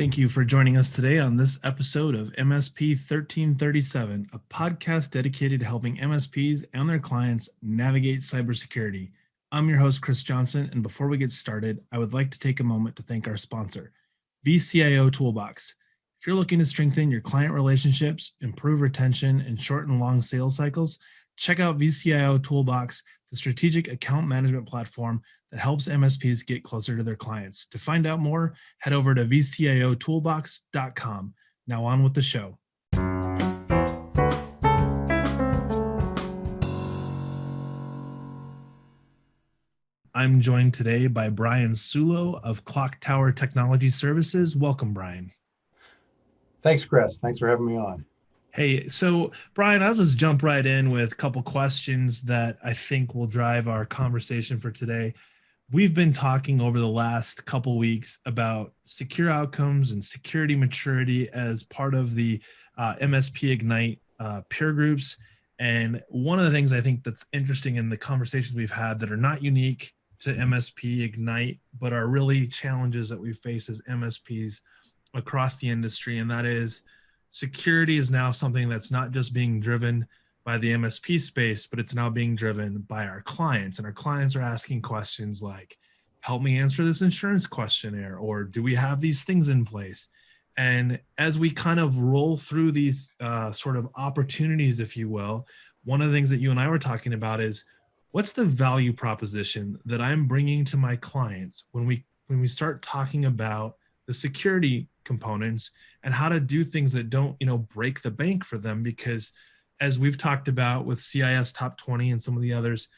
Thank you for joining us today on this episode of MSP 1337, a podcast dedicated to helping MSPs and their clients navigate cybersecurity. I'm your host, Chris Johnson, and before we get started, I would like to take a moment to thank our sponsor, VCIO Toolbox. If you're looking to strengthen your client relationships, improve retention, and shorten long sales cycles, check out VCIO Toolbox, the strategic account management platform that helps MSPs get closer to their clients. To find out more, head over to vciotoolbox.com. Now on with the show. I'm joined today by Bryan Sullo of Clock Tower Technology Services. Welcome, Bryan. Thanks, Chris. Thanks for having me on. Hey, so Bryan, I'll just jump right in with a couple questions that I think will drive our conversation for today. We've been talking over the last couple weeks about secure outcomes and security maturity as part of the MSP-Ignite peer groups. And one of the things I think that's interesting in the conversations we've had that are not unique to MSP-Ignite, but are really challenges that we face as MSPs across the industry, and that is security is now something that's not just being driven by the MSP space, but it's now being driven by our clients. And our clients are asking questions like, help me answer this insurance questionnaire, or do we have these things in place? And as we kind of roll through these sort of opportunities, if you will, one of the things that you and I were talking about is, what's the value proposition that I'm bringing to my clients when we start talking about the security components and how to do things that don't, break the bank for them? Because as we've talked about with CIS Top 20 and some of the others,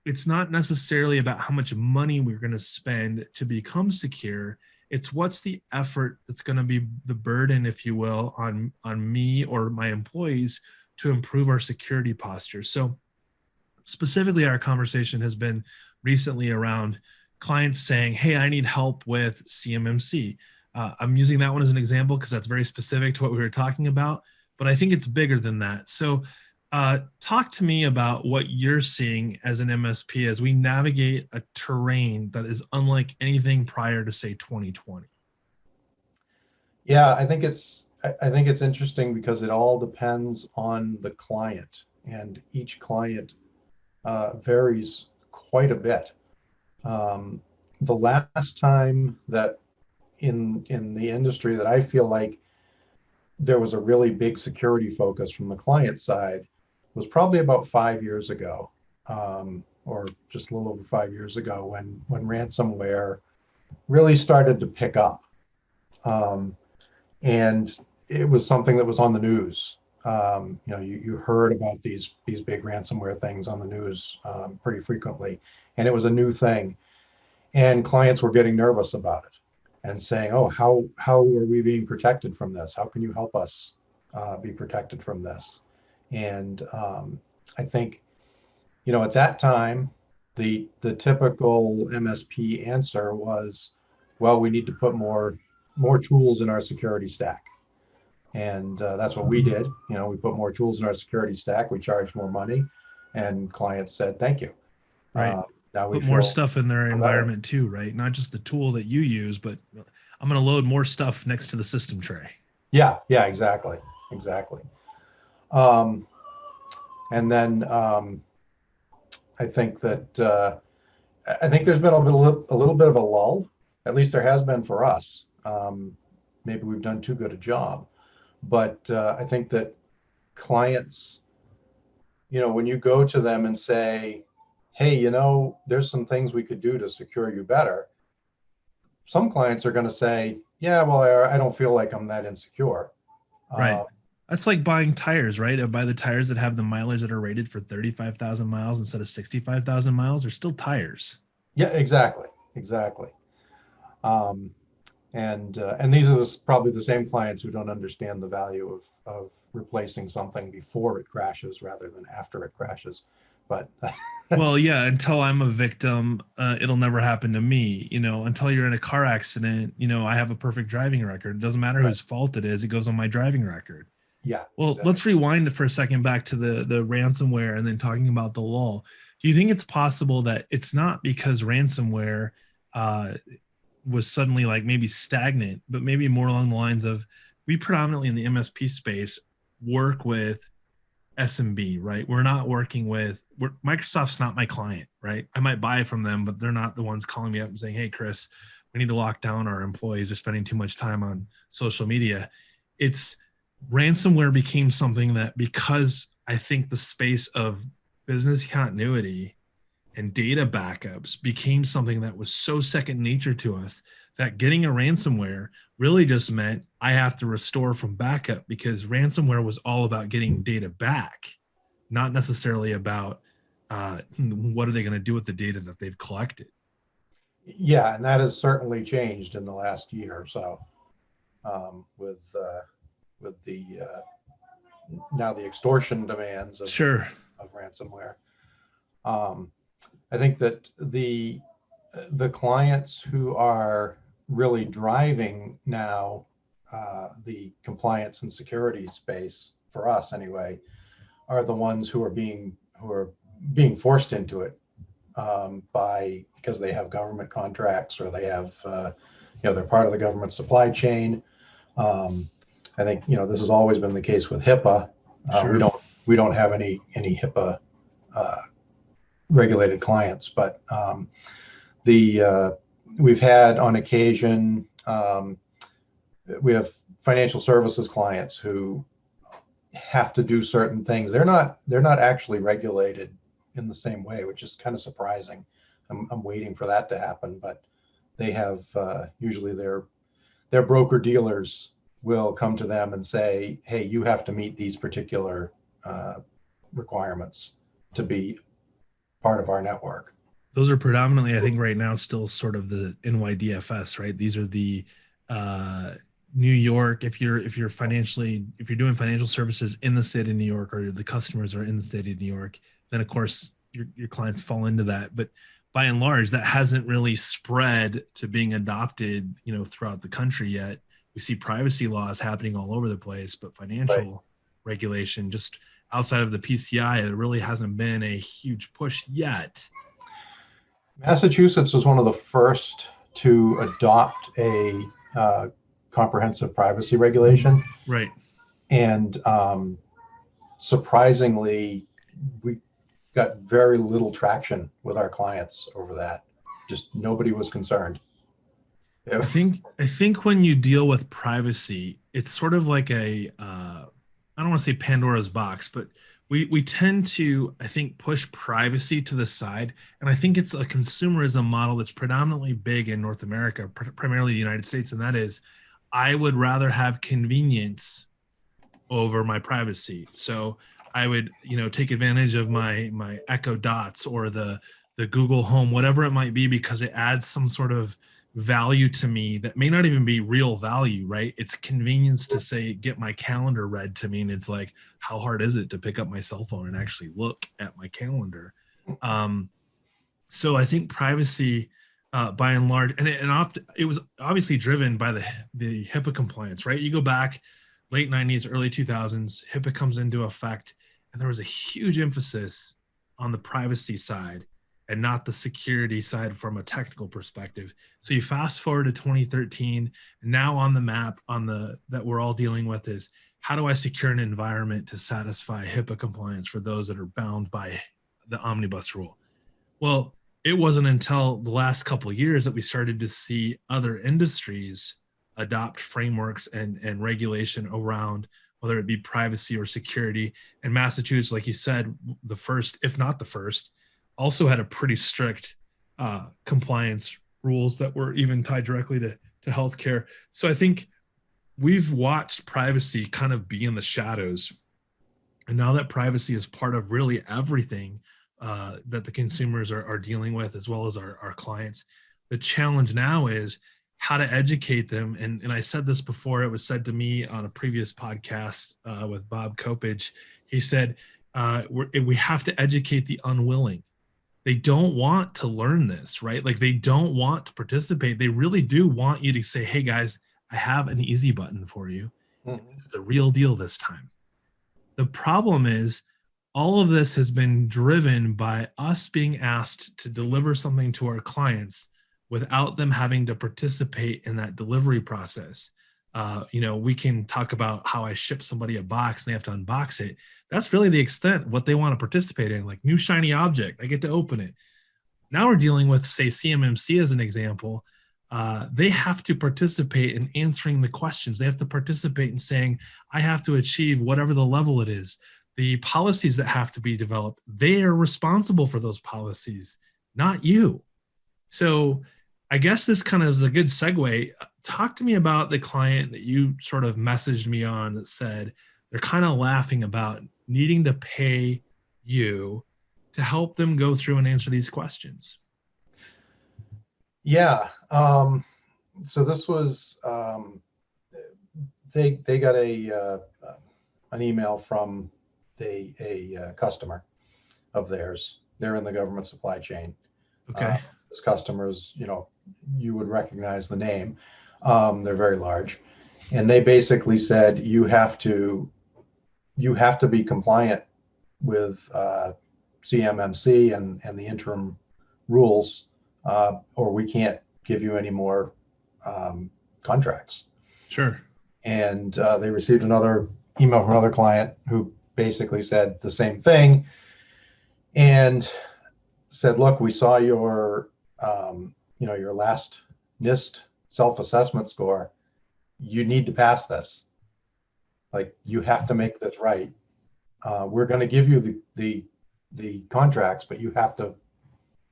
it's not necessarily about how much money we're going to spend to become secure. It's what's the effort that's going to be the burden, if you will, on me or my employees to improve our security posture. So specifically, our conversation has been recently around clients saying, hey, I need help with CMMC. I'm using that one as an example because that's very specific to what we were talking about, but I think it's bigger than that. So talk to me about what you're seeing as an MSP as we navigate a terrain that is unlike anything prior to, say, 2020. Yeah, I think it's interesting because it all depends on the client, and each client varies quite a bit. The last time that in the industry that I feel like there was a really big security focus from the client side was probably about 5 years ago, or just a little over 5 years ago, when ransomware really started to pick up, and it was something that was on the news. You heard about these big ransomware things on the news pretty frequently, and it was a new thing, and clients were getting nervous about it and saying, "Oh, how are we being protected from this? How can you help us be protected from this?" And I think, at that time, the typical MSP answer was, "Well, we need to put more tools in our security stack." And that's what we did. We put more tools in our security stack. We charged more money, and clients said, "Thank you." Right. Now we Put more feel stuff in their better. environment too, right? Not just the tool that you use, but I'm going to load more stuff next to the system tray. Yeah, exactly. And then I think that I think there's been a little bit of a lull. At least there has been for us. Maybe we've done too good a job, but I think that clients, when you go to them and say, "Hey, there's some things we could do to secure you better," some clients are going to say, "Yeah, well, I don't feel like I'm that insecure." Right. That's like buying tires, right? I buy the tires that have the mileage that are rated for 35,000 miles instead of 65,000 miles. They're still tires. Yeah, exactly. And these are probably the same clients who don't understand the value of replacing something before it crashes rather than after it crashes. But Well, yeah, until I'm a victim, it'll never happen to me. Until you're in a car accident, I have a perfect driving record. It doesn't matter right. whose fault it is. It goes on my driving record. Yeah. Well, Exactly. let's rewind for a second back to the ransomware and then talking about the lull. Do you think it's possible that it's not because ransomware was suddenly like maybe stagnant, but maybe more along the lines of we predominantly in the MSP space work with SMB, right? We're not working with Microsoft's not my client, right? I might buy from them, but they're not the ones calling me up and saying, "Hey, Chris, we need to lock down our employees. They're spending too much time on social media." It's ransomware became something that because I think the space of business continuity and data backups became something that was so second nature to us that getting a ransomware really just meant I have to restore from backup because ransomware was all about getting data back, not necessarily about what are they going to do with the data that they've collected. Yeah, and that has certainly changed in the last year or so, with the now the extortion demands Sure. of ransomware. Um, I think that the clients who are really driving now the compliance and security space for us anyway are the ones who are being forced into it by because they have government contracts or they have they're part of the government supply chain. I think this has always been the case with HIPAA. We Sure. don't have any HIPAA regulated clients, but the we've had on occasion we have financial services clients who have to do certain things. They're not actually regulated in the same way, which is kind of surprising. I'm waiting for that to happen, but they have usually their broker dealers will come to them and say, "Hey, you have to meet these particular requirements to be part of our network." Those are predominantly, I think, right now still sort of the NYDFS, right? These are the uh, New York. If you're doing financial services in the state of New York, or the customers are in the state of New York, then of course your clients fall into that. But by and large, that hasn't really spread to being adopted, throughout the country yet. We see privacy laws happening all over the place, but Right. financial regulation, just outside of the PCI, there really hasn't been a huge push yet. Massachusetts was one of the first to adopt a comprehensive privacy regulation, Right. and surprisingly, we got very little traction with our clients over that. Just nobody was concerned. I Yeah. think I think when you deal with privacy, it's sort of like I don't want to say Pandora's box, but we tend to, I think, push privacy to the side, and I think it's a consumerism model that's predominantly big in North America, primarily the United States, and that is, I would rather have convenience over my privacy. So I would, take advantage of my Echo Dots or the Google Home, whatever it might be, because it adds some sort of value to me that may not even be real value, right? It's convenience to say get my calendar read to me, and it's like, how hard is it to pick up my cell phone and actually look at my calendar? Um, so I think privacy, by and large, and often it was obviously driven by the HIPAA compliance, right? You go back late '90s, early 2000s, HIPAA comes into effect, and there was a huge emphasis on the privacy side and not the security side from a technical perspective. So you fast forward to 2013, and now on the map on the that we're all dealing with is how do I secure an environment to satisfy HIPAA compliance for those that are bound by the omnibus rule? Well, it wasn't until the last couple of years that we started to see other industries adopt frameworks and regulation around whether it be privacy or security. And Massachusetts, like you said, the first, if not the first, also had a pretty strict compliance rules that were even tied directly to healthcare. So I think we've watched privacy kind of be in the shadows, and now that privacy is part of really everything that the consumers are dealing with, as well as our clients, the challenge now is how to educate them. And I said this before, it was said to me on a previous podcast with Bob Kopich. He said, we have to educate the unwilling. They don't want to learn this, right? Like they don't want to participate. They really do want you to say, hey guys, I have an easy button for you. And Mhm. it's the real deal this time. The problem is all of this has been driven by us being asked to deliver something to our clients without them having to participate in that delivery process. We can talk about how I ship somebody a box and they have to unbox it. That's really the extent of what they want to participate in, like new shiny object. I get to open it. Now we're dealing with, say, CMMC as an example. They have to participate in answering the questions. They have to participate in saying, I have to achieve whatever the level it is. The policies that have to be developed, they are responsible for those policies, not you. So I guess this kind of is a good segue. Talk to me about the client that you sort of messaged me on that said they're kind of laughing about needing to pay you to help them go through and answer these questions. Yeah. So this was they got an email from a customer of theirs. They're in the government supply chain. Okay. This customer's, you would recognize the name. They're very large, and they basically said you have to be compliant with CMMC and the interim rules, or we can't give you any more contracts. Sure. And they received another email from another client who basically said the same thing and said, look, we saw your your last NIST self-assessment score. You need to pass this. Like, you have to make this right. We're going to give you the contracts, but you have to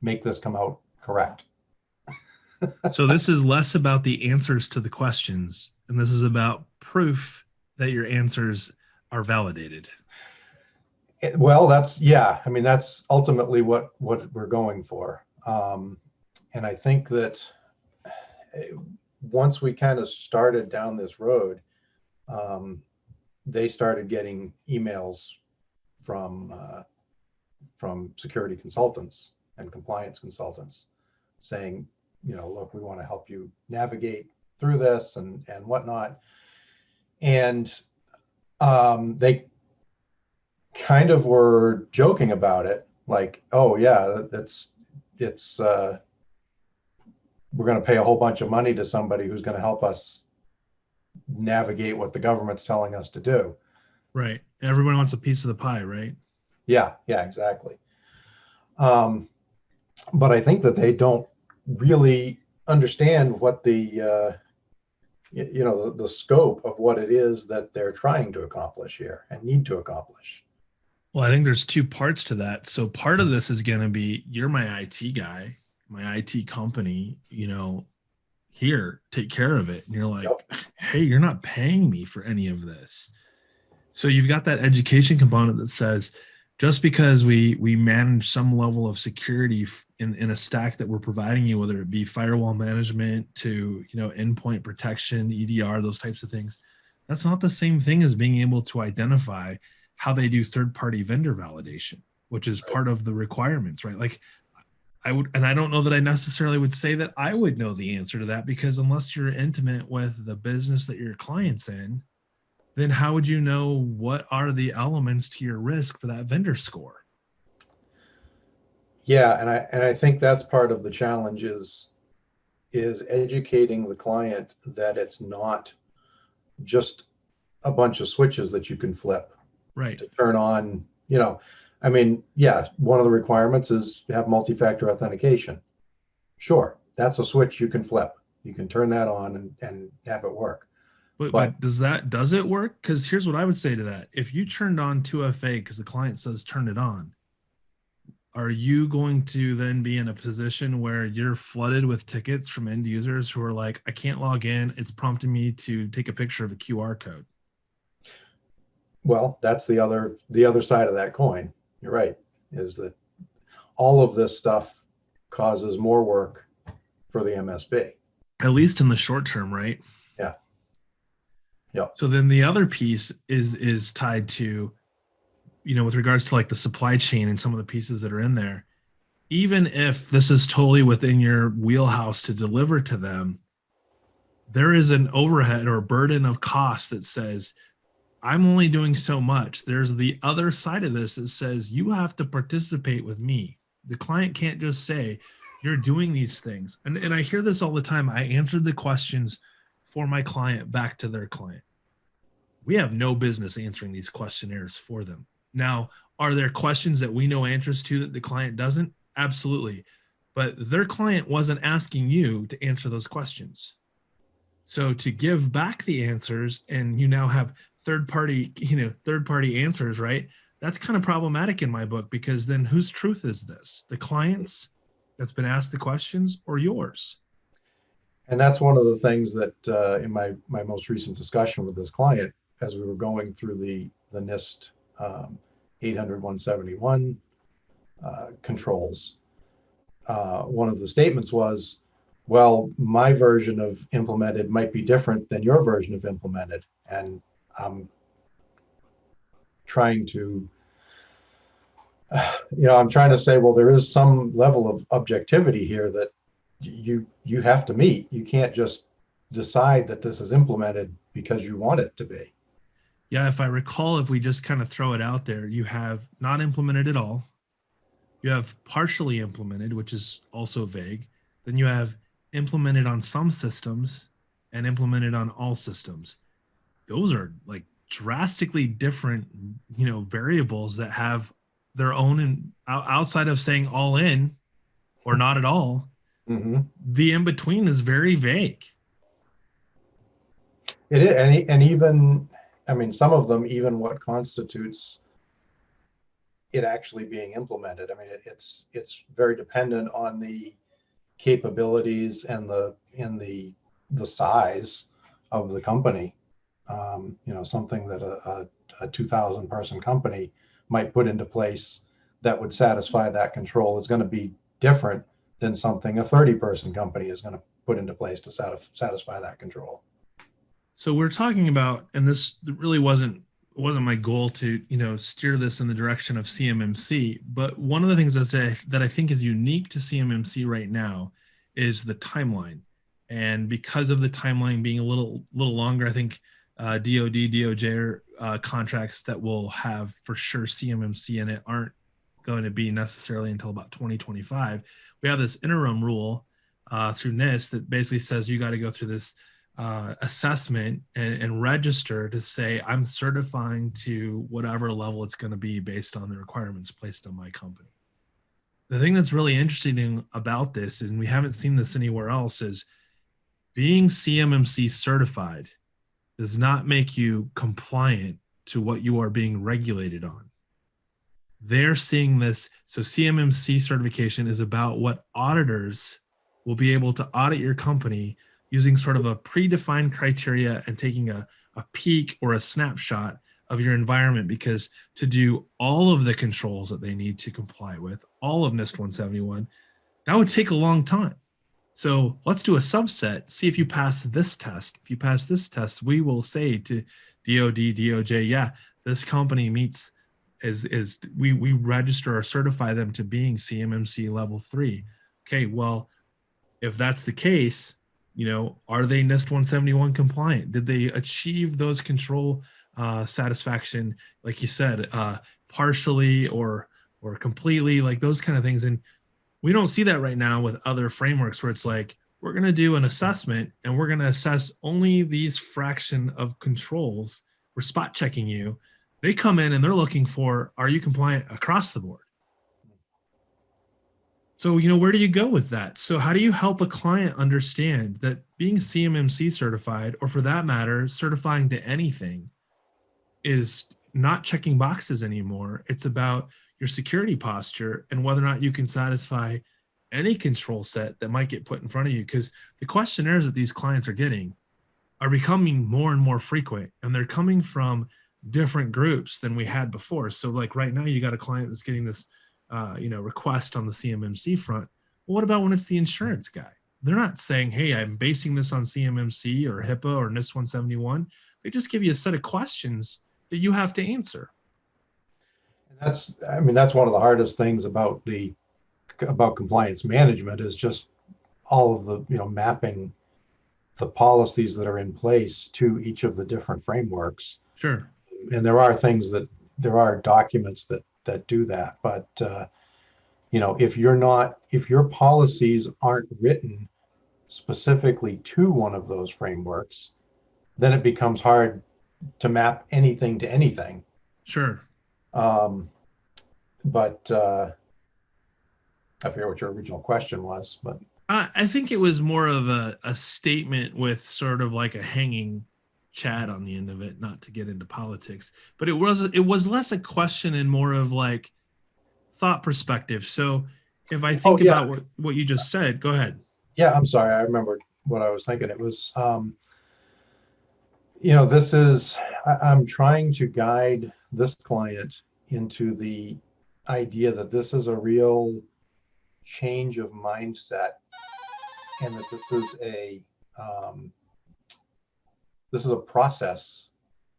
make this come out correct. So this is less about the answers to the questions, and this is about proof that your answers are validated. Well, that's ultimately what we're going for. And I think that once we kind of started down this road, they started getting emails from security consultants and compliance consultants saying, look, we want to help you navigate through this and whatnot. And they kind of were joking about it, like, oh yeah, it's we're going to pay a whole bunch of money to somebody who's going to help us navigate what the government's telling us to do. Right. Everyone wants a piece of the pie, right? Yeah, exactly. But I think that they don't really understand what the scope of what it is that they're trying to accomplish here and need to accomplish. Well, I think there's two parts to that. So part of this is going to be, you're my IT guy, my IT company, here, take care of it. And you're like, Yep. hey, you're not paying me for any of this. So you've got that education component that says, just because we manage some level of security in a stack that we're providing you, whether it be firewall management to endpoint protection, EDR, those types of things, that's not the same thing as being able to identify how they do third-party vendor validation, which is part of the requirements, right? Like, I would, and I don't know that I necessarily would say that I would know the answer to that, because unless you're intimate with the business that your client's in, then how would you know what are the elements to your risk for that vendor score? Yeah, and I think that's part of the challenge is educating the client that it's not just a bunch of switches that you can flip Right. to turn on. One of the requirements is to have multi-factor authentication. Sure, that's a switch you can flip. You can turn that on and have it work. But does it work? Because here's what I would say to that. If you turned on 2FA because the client says turn it on, are you going to then be in a position where you're flooded with tickets from end users who are like, I can't log in, it's prompting me to take a picture of a QR code? Well, that's the other side of that coin. You're right, is that all of this stuff causes more work for the MSP. At least in the short term, right? Yeah. Yeah. So then the other piece is tied to, with regards to like the supply chain and some of the pieces that are in there. Even if this is totally within your wheelhouse to deliver to them, there is an overhead or a burden of cost that says, I'm only doing so much. There's the other side of this that says you have to participate with me. The client can't just say, you're doing these things. And I hear this all the time. I answered the questions for my client back to their client. We have no business answering these questionnaires for them. Now, are there questions that we know answers to that the client doesn't? Absolutely. But their client wasn't asking you to answer those questions. So to give back the answers and you now have third party answers, right? That's kind of problematic in my book because then whose truth is this? The client's that's been asked the questions or yours? And that's one of the things that in my most recent discussion with this client, as we were going through the NIST 800 controls, one of the statements was, well, my version of implemented might be different than your version of implemented. And I'm trying to, I'm trying to say, well, there is some level of objectivity here that you have to meet. You can't just decide that this is implemented because you want it to be. Yeah, if I recall, if we just kind of throw it out there, you have not implemented at all. You have partially implemented, which is also vague. Then you have implemented on some systems and implemented on all systems. Those are like drastically different, variables that have their own and outside of saying all in or not at all. Mm-hmm. The in between is very vague. It is, and even, I mean, some of them, even what constitutes it actually being implemented. I mean, it's very dependent on the capabilities and the size of the company. Something that a 2,000 person company might put into place that would satisfy that control is going to be different than something a 30-person company is going to put into place to satisfy that control. So we're talking about, and this really wasn't my goal to steer this in the direction of CMMC, but one of the things that I think is unique to CMMC right now is the timeline, and because of the timeline being a little longer, I think DoD DOJ contracts that will have for sure CMMC in it aren't going to be necessarily until about 2025. We have this interim rule through NIST that basically says you got to go through this assessment and register to say I'm certifying to whatever level it's going to be based on the requirements placed on my company. The thing that's really interesting about this, and we haven't seen this anywhere else, is being CMMC certified does not make you compliant to what you are being regulated on. They're seeing this. So CMMC certification is about what auditors will be able to audit your company using sort of a predefined criteria and taking a peek or a snapshot of your environment, because to do all of the controls that they need to comply with, all of NIST 171, that would take a long time. So let's do a subset, see if you pass this test. If you pass this test, we will say to DOD, DOJ, yeah, this company meets is we register or certify them to being CMMC level 3. Okay, well, if that's the case, are they NIST 171 compliant? Did they achieve those control satisfaction, like you said, partially or completely, like those kind of things? And we don't see that right now with other frameworks where it's like, we're going to do an assessment and we're going to assess only these fraction of controls. We're spot checking you. They come in and they're looking for, are you compliant across the board? So, where do you go with that? So, how do you help a client understand that being CMMC certified, or for that matter, certifying to anything, is not checking boxes anymore? It's about your security posture and whether or not you can satisfy any control set that might get put in front of you. Because the questionnaires that these clients are getting are becoming more and more frequent, and they're coming from different groups than we had before. So, like right now, you got a client that's getting this request on the CMMC front. Well, what about when it's the insurance guy? They're not saying, hey, I'm basing this on CMMC or HIPAA or NIST 171. They just give you a set of questions that you have to answer. And that's one of the hardest things about compliance management is just all of the, mapping the policies that are in place to each of the different frameworks. Sure. And there are documents that do that, but if your policies aren't written specifically to one of those frameworks, then it becomes hard to map anything to anything. Sure. Um, but I forget what your original question was, but I think it was more of a statement with sort of like a hanging chat on the end of it, not to get into politics, but it was less a question and more of like thought perspective. So if I oh think yeah, about what you just said, go ahead. yeah, I'm sorry, I remembered what I was thinking. It was, this is, I'm trying to guide this client into the idea that this is a real change of mindset, and that um, this is a process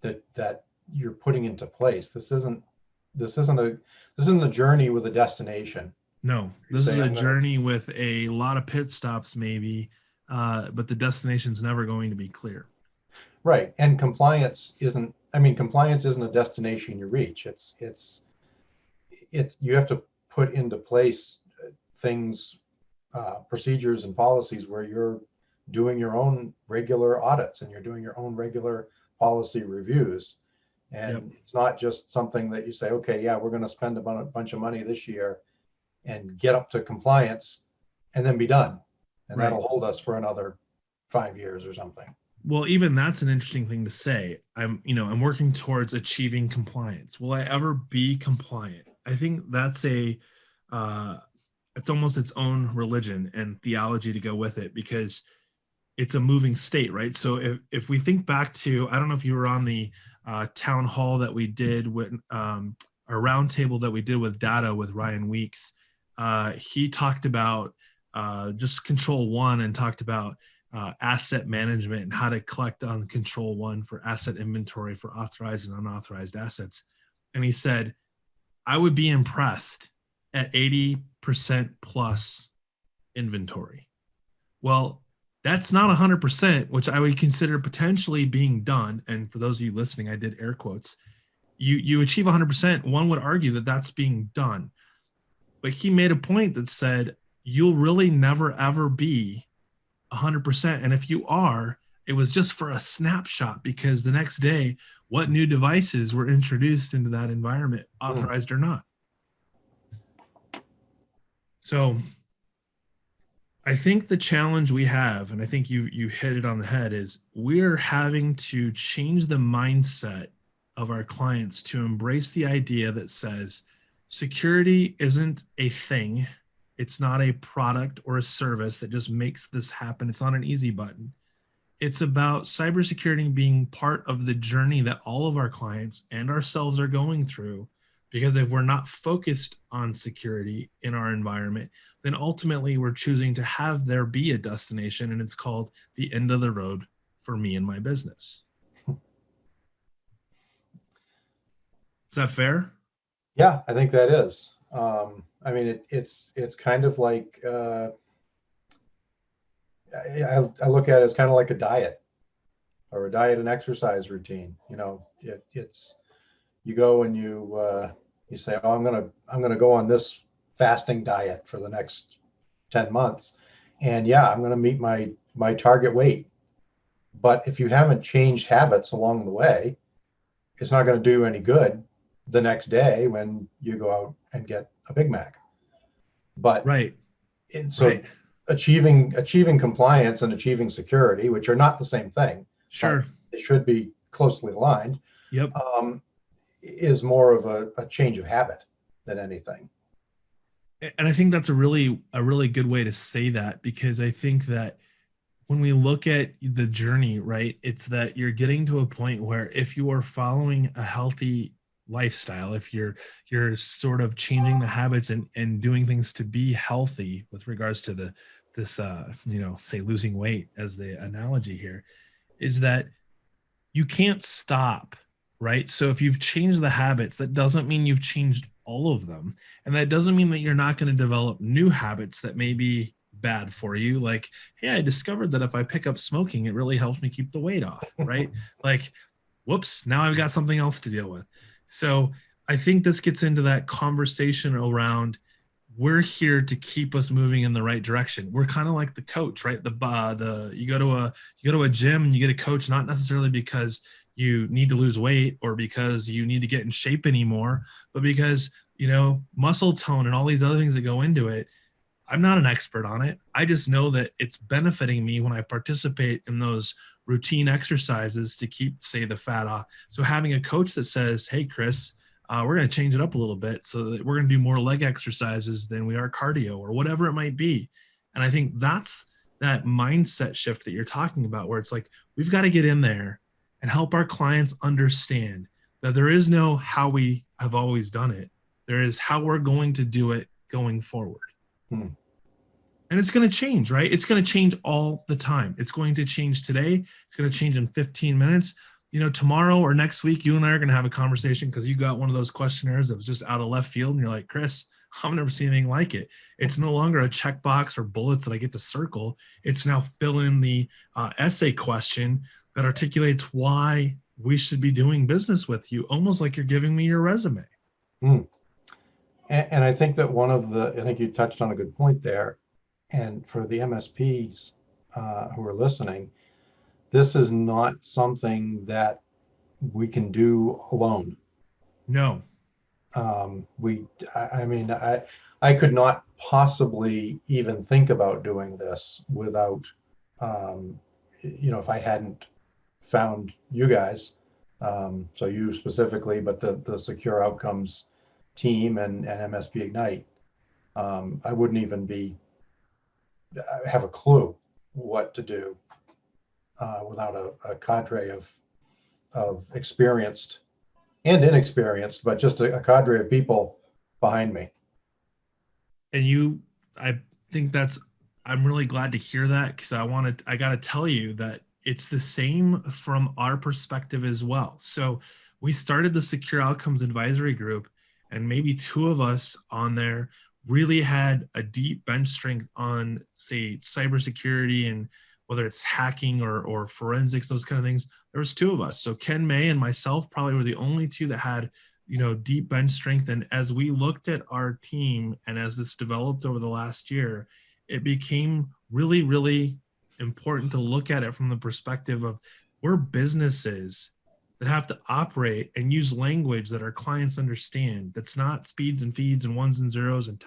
that you're putting into place. This isn't a journey with a destination. No, You this is say, a I'm gonna journey with a lot of pit stops, maybe, but the destination's never going to be clear. right. And compliance isn't a destination you reach. It's you have to put into place things, procedures and policies where you're doing your own regular audits and you're doing your own regular policy reviews. Yep. And it's not just something that you say, okay, yeah, we're going to spend a bunch of money this year and get up to compliance and then be done. And Right. that'll hold us for another 5 years or something. Well, even that's an interesting thing to say. I'm working towards achieving compliance. Will I ever be compliant? I think that's uh, it's almost its own religion and theology to go with it because it's a moving state, right? So if we think back to, I don't know if you were on the town hall that we did with a roundtable that we did with data with Ryan Weeks. He talked about just control one and talked about asset management and how to collect on control one for asset inventory for authorized and unauthorized assets. And he said, I would be impressed at 80% plus inventory. Well, that's not 100%, which I would consider potentially being done. And for those of you listening, I did air quotes. You achieve 100%. One would argue that that's being done. But he made a point that said, you'll really never, ever be 100%. And if you are, it was just for a snapshot because the next day, what new devices were introduced into that environment, Mm. authorized or not? So I think the challenge we have, and I think you hit it on the head, is we're having to change the mindset of our clients to embrace the idea that says security isn't a thing. It's not a product or a service that just makes this happen. It's not an easy button. It's about cybersecurity being part of the journey that all of our clients and ourselves are going through. Because if we're not focused on security in our environment, then ultimately we're choosing to have there be a destination, and it's called the end of the road for me and my business. Is that fair? Yeah, I think that is. I mean, it's kind of like, I look at it as kind of like a diet, or a diet and exercise routine. It's you go and you say, oh, I'm gonna go on this fasting diet for the next 10 months, and yeah, I'm gonna meet my target weight. But if you haven't changed habits along the way, it's not going to do any good the next day when you go out and get a Big Mac. But Right. so Right. achieving compliance and achieving security, which are not the same thing, but Sure. they should be closely aligned, Yep. um, is more of a change of habit than anything. And I think that's a really good way to say that because I think that when we look at the journey, right, it's that you're getting to a point where if you are following a healthy lifestyle, if you're sort of changing the habits and doing things to be healthy with regards to this say losing weight as the analogy here, is that you can't stop, right? So if you've changed the habits, that doesn't mean you've changed all of them. And that doesn't mean that you're not going to develop new habits that may be bad for you. Like, hey, I discovered that if I pick up smoking, it really helps me keep the weight off, right? Like, whoops, now I've got something else to deal with. So I think this gets into that conversation around we're here to keep us moving in the right direction. We're kind of like the coach, right? The you go to a gym and you get a coach not necessarily because you need to lose weight or because you need to get in shape anymore, but because muscle tone and all these other things that go into it. I'm not an expert on it. I just know that it's benefiting me when I participate in those routine exercises to keep, say, the fat off. So having a coach that says, "Hey, Chris, we're going to change it up a little bit so that we're going to do more leg exercises than we are cardio or whatever it might be." And I think that's that mindset shift that you're talking about, where it's like we've got to get in there and help our clients understand that there is no how we have always done it. There is how we're going to do it going forward. Hmm. And it's going to change, right? It's going to change all the time. It's going to change today. It's going to change in 15 minutes. Tomorrow or next week, you and I are going to have a conversation because you got one of those questionnaires that was just out of left field. And you're like, Chris, I've never seen anything like it. It's no longer a checkbox or bullets that I get to circle. It's now fill in the essay question that articulates why we should be doing business with you, almost like you're giving me your resume. Hmm. And I think that I think you touched on a good point there. And for the MSPs who are listening, this is not something that we can do alone. No, We, I mean, I could not possibly even think about doing this without, if I hadn't found you guys, so you specifically, but the Secure Outcomes team and MSP-Ignite, I wouldn't even have a clue what to do without a cadre of experienced and inexperienced, but just a cadre of people behind me. and I think I'm really glad to hear that because I got to tell you that it's the same from our perspective as well. So we started the Secure Outcomes Advisory Group, and maybe two of us on there really had a deep bench strength on, say, cybersecurity and whether it's hacking or forensics, those kind of things. There was two of us. So Ken May and myself probably were the only two that had deep bench strength. And as we looked at our team and as this developed over the last year, it became really, really important to look at it from the perspective of we're businesses that have to operate and use language that our clients understand. That's not speeds and feeds and ones and zeros and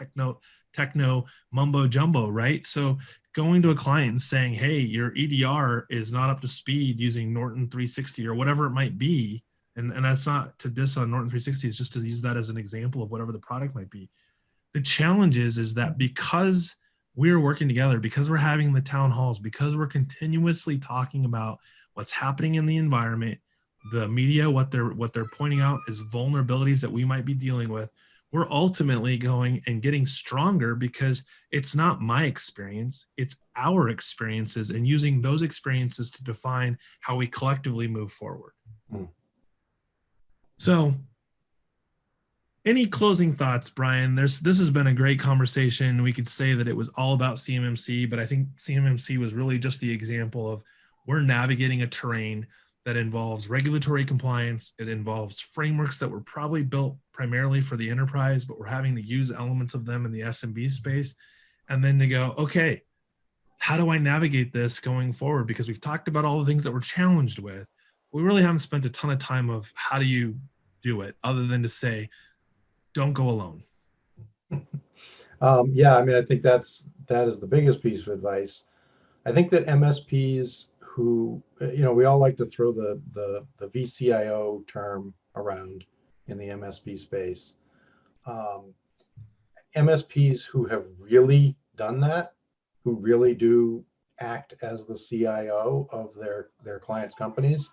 techno mumbo jumbo, right? So going to a client and saying, "Hey, your EDR is not up to speed using Norton 360 or whatever it might be," and that's not to diss on Norton 360, it's just to use that as an example of whatever the product might be. The challenge is that because we're working together, because we're having the town halls, because we're continuously talking about what's happening in the environment, the media, what they're pointing out is vulnerabilities that we might be dealing with. We're ultimately going and getting stronger because it's not my experience, it's our experiences, and using those experiences to define how we collectively move forward. Hmm. So, any closing thoughts, Bryan? This has been a great conversation. We could say that it was all about CMMC, but I think CMMC was really just the example of we're navigating a terrain that involves regulatory compliance. It involves frameworks that were probably built primarily for the enterprise, but we're having to use elements of them in the SMB space. And then to go, okay, how do I navigate this going forward? Because we've talked about all the things that we're challenged with. We really haven't spent a ton of time of how do you do it other than to say, don't go alone. Yeah, I mean, I think that is the biggest piece of advice. I think that MSPs who, we all like to throw the VCIO term around in the MSP space. MSPs who have really done that, who really do act as the CIO of their clients' companies,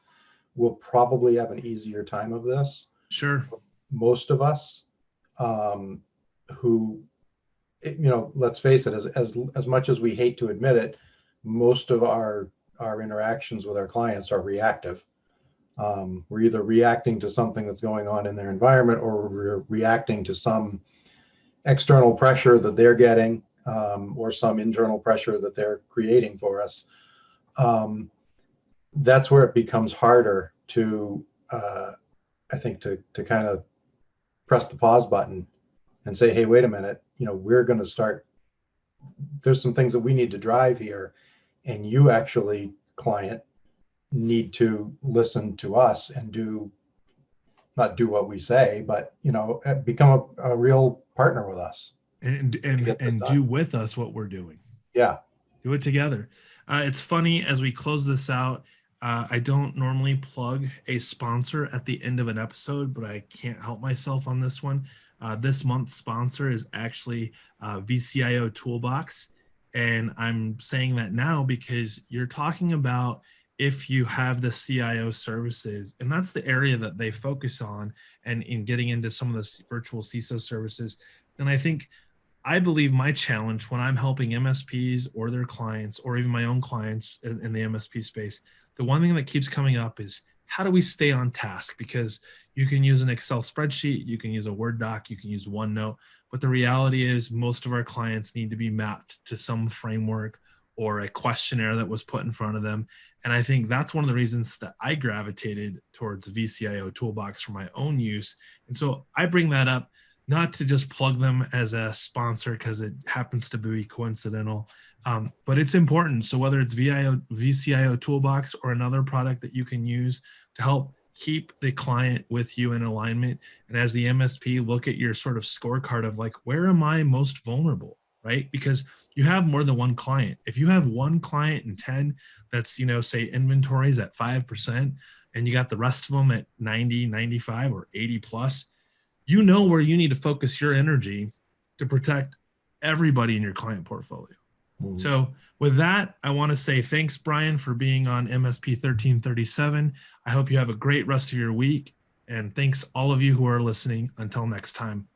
will probably have an easier time of this. Sure. Most of us, who, let's face it, as much as we hate to admit it, most of our interactions with our clients are reactive. We're either reacting to something that's going on in their environment, or we're reacting to some external pressure that they're getting, or some internal pressure that they're creating for us. That's where it becomes harder to, I think, to kind of press the pause button and say, hey, wait a minute, we're going to start, there's some things that we need to drive here, and you actually, client, need to listen to us and not do what we say, but become a real partner with us and to and get this and done. do with us what we're doing. Yeah. Do it together. It's funny as we close this out. I don't normally plug a sponsor at the end of an episode, but I can't help myself on this one. This month's sponsor is actually VCIO Toolbox. And I'm saying that now because you're talking about if you have the CIO services, and that's the area that they focus on, and in getting into some of the virtual CISO services. And I believe my challenge when I'm helping MSPs or their clients, or even my own clients in the MSP space, the one thing that keeps coming up is how do we stay on task? Because you can use an Excel spreadsheet, you can use a Word doc, you can use OneNote, but the reality is most of our clients need to be mapped to some framework or a questionnaire that was put in front of them. And I think that's one of the reasons that I gravitated towards VCIO Toolbox for my own use. And so I bring that up not to just plug them as a sponsor because it happens to be coincidental, but it's important. So whether it's VCIO Toolbox or another product that you can use to help keep the client with you in alignment, and as the MSP, look at your sort of scorecard of like, where am I most vulnerable, right? Because you have more than one client. If you have one client in 10 that's, say inventories at 5%, and you got the rest of them at 90, 95, or 80 plus, you know where you need to focus your energy to protect everybody in your client portfolio. Mhm. So with that, I want to say thanks, Bryan, for being on MSP 1337. I hope you have a great rest of your week. And thanks all of you who are listening. Until next time.